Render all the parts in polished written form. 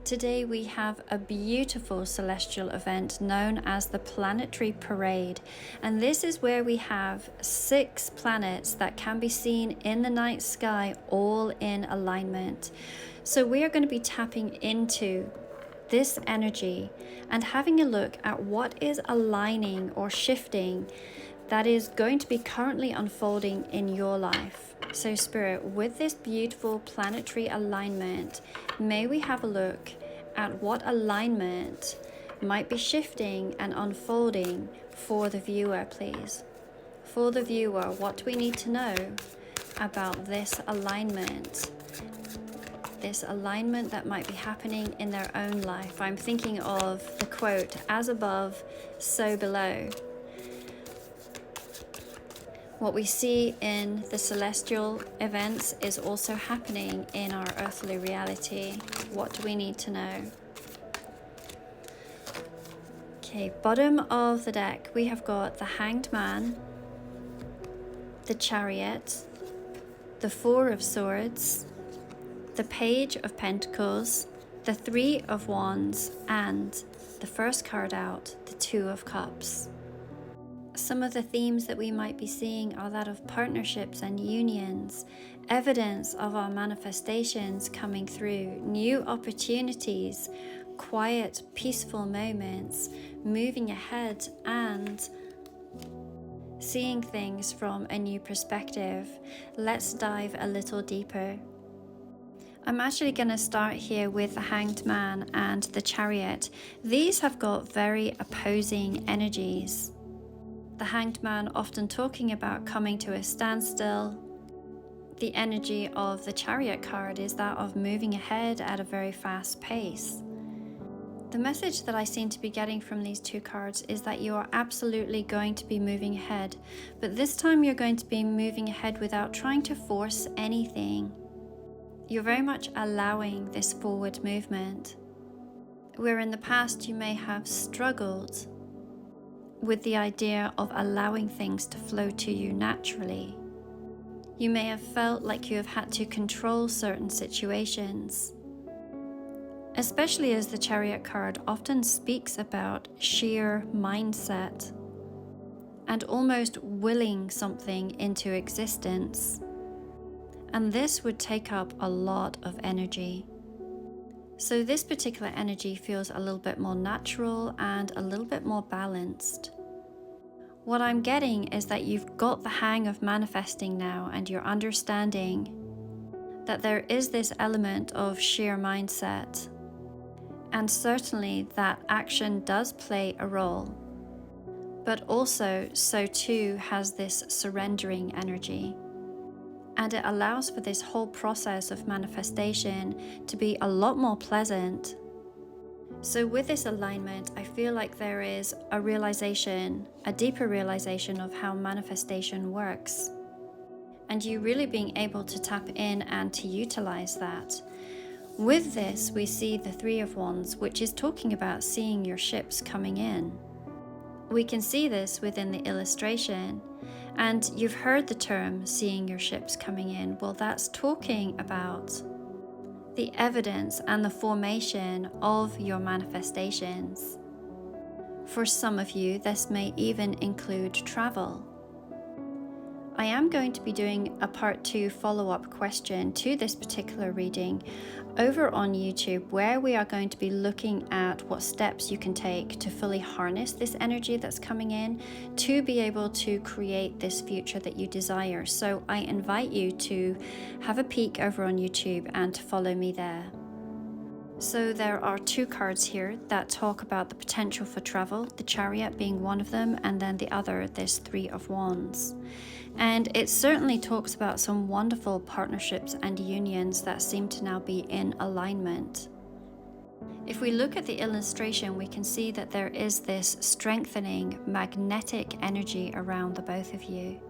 Today we have a beautiful celestial event known as the planetary parade, and this is where we have 6 planets that can be seen in the night sky, all in alignment. So we are going to be tapping into this energy and having a look at what is aligning or shifting that is going to be currently unfolding in your life. So Spirit, with this beautiful planetary alignment, may we have a look at what alignment might be shifting and unfolding for the viewer, please. For the viewer, what do we need to know about this alignment that might be happening in their own life? I'm thinking of the quote, "As above, so below." What we see in the celestial events is also happening in our earthly reality. What do we need to know? Okay, bottom of the deck, we have got the Hanged Man, the Chariot, the Four of Swords, the Page of Pentacles, the Three of Wands, and the first card out, the Two of Cups. Some of the themes that we might be seeing are that of partnerships and unions, evidence of our manifestations coming through, new opportunities, quiet, peaceful moments, moving ahead and seeing things from a new perspective. Let's dive a little deeper. I'm actually going to start here with the Hanged Man and the Chariot. These have got very opposing energies. The Hanged Man often talking about coming to a standstill. The energy of the Chariot card is that of moving ahead at a very fast pace. The message that I seem to be getting from these two cards is that you are absolutely going to be moving ahead, but this time you're going to be moving ahead without trying to force anything. You're very much allowing this forward movement. Where in the past you may have struggled with the idea of allowing things to flow to you naturally. You may have felt like you have had to control certain situations, especially as the Chariot card often speaks about sheer mindset and almost willing something into existence. And this would take up a lot of energy. So this particular energy feels a little bit more natural and a little bit more balanced. What I'm getting is that you've got the hang of manifesting now, and you're understanding that there is this element of sheer mindset. And certainly that action does play a role, but also so too has this surrendering energy. And it allows for this whole process of manifestation to be a lot more pleasant. So with this alignment, I feel like there is a realization, a deeper realization of how manifestation works. And you really being able to tap in and to utilize that. With this, we see the Three of Wands, which is talking about seeing your ships coming in. We can see this within the illustration. And you've heard the term seeing your ships coming in. Well, that's talking about the evidence and the formation of your manifestations. For some of you, this may even include travel. I am going to be doing a part 2 follow-up question to this particular reading over on YouTube, where we are going to be looking at what steps you can take to fully harness this energy that's coming in to be able to create this future that you desire. So I invite you to have a peek over on YouTube and to follow me there. So there are 2 cards here that talk about the potential for travel, the Chariot being one of them, and then the other, this Three of Wands. And it certainly talks about some wonderful partnerships and unions that seem to now be in alignment. If we look at the illustration, we can see that there is this strengthening magnetic energy around the both of you.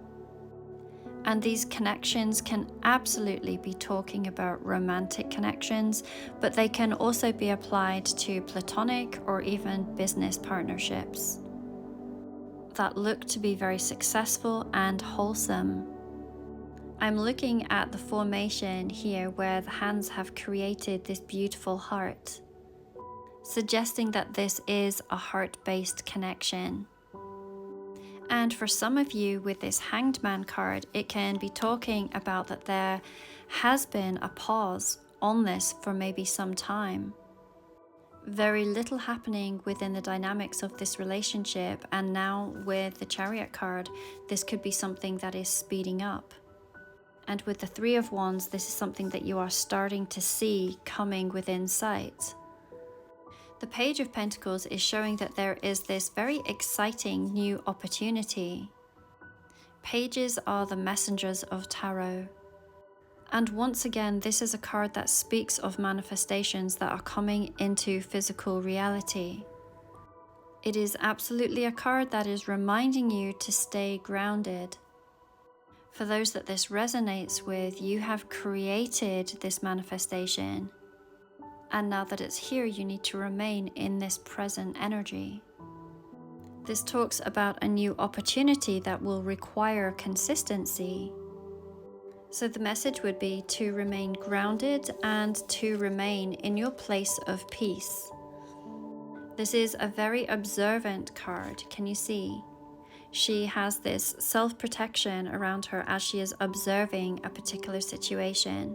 And these connections can absolutely be talking about romantic connections, but they can also be applied to platonic or even business partnerships that look to be very successful and wholesome. I'm looking at the formation here where the hands have created this beautiful heart. suggesting that this is a heart-based connection. And for some of you with this Hanged Man card, it can be talking about that there has been a pause on this for maybe some time. Very little happening within the dynamics of this relationship, and now with the Chariot card, this could be something that is speeding up. And with the Three of Wands, this is something that you are starting to see coming within sight. The Page of Pentacles is showing that there is this very exciting new opportunity. Pages are the messengers of tarot. And once again, this is a card that speaks of manifestations that are coming into physical reality. It is absolutely a card that is reminding you to stay grounded. For those that this resonates with, you have created this manifestation. And now that it's here, you need to remain in this present energy. This talks about a new opportunity that will require consistency. So the message would be to remain grounded and to remain in your place of peace. This is a very observant card. Can you see? She has this self-protection around her as she is observing a particular situation.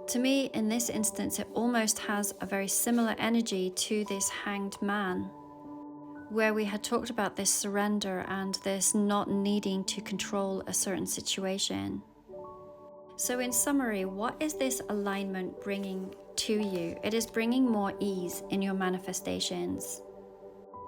To me, in this instance, it almost has a very similar energy to this Hanged Man, where we had talked about this surrender and this not needing to control a certain situation. So in summary, what is this alignment bringing to you? It is bringing more ease in your manifestations.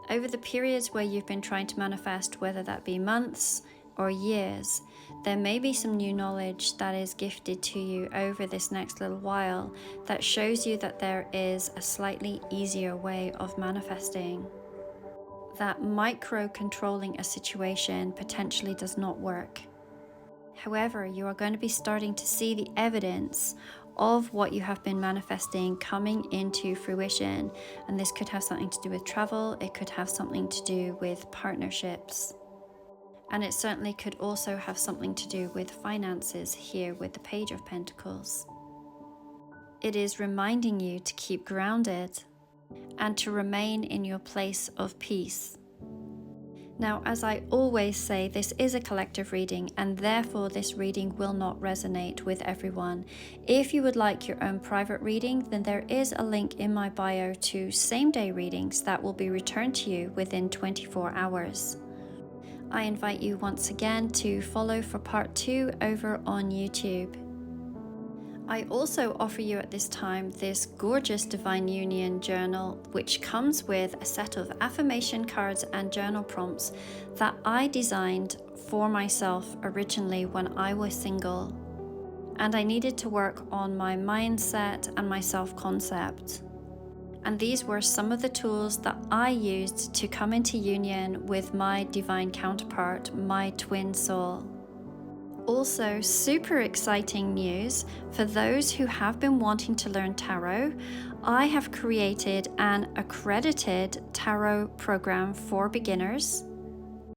Over the periods where you've been trying to manifest, whether that be months or years, there may be some new knowledge that is gifted to you over this next little while that shows you that there is a slightly easier way of manifesting. That micro-controlling a situation potentially does not work. However, you are going to be starting to see the evidence of what you have been manifesting coming into fruition. And this could have something to do with travel, it could have something to do with partnerships. And it certainly could also have something to do with finances here with the Page of Pentacles. It is reminding you to keep grounded and to remain in your place of peace. Now, as I always say, this is a collective reading, and therefore this reading will not resonate with everyone. If you would like your own private reading, then there is a link in my bio to same-day readings that will be returned to you within 24 hours. I invite you once again to follow for part 2 over on YouTube. I also offer you at this time this gorgeous Divine Union journal, which comes with a set of affirmation cards and journal prompts that I designed for myself originally when I was single. And I needed to work on my mindset and my self-concept. And these were some of the tools that I used to come into union with my divine counterpart, my twin soul. Also, super exciting news for those who have been wanting to learn tarot. I have created an accredited tarot program for beginners.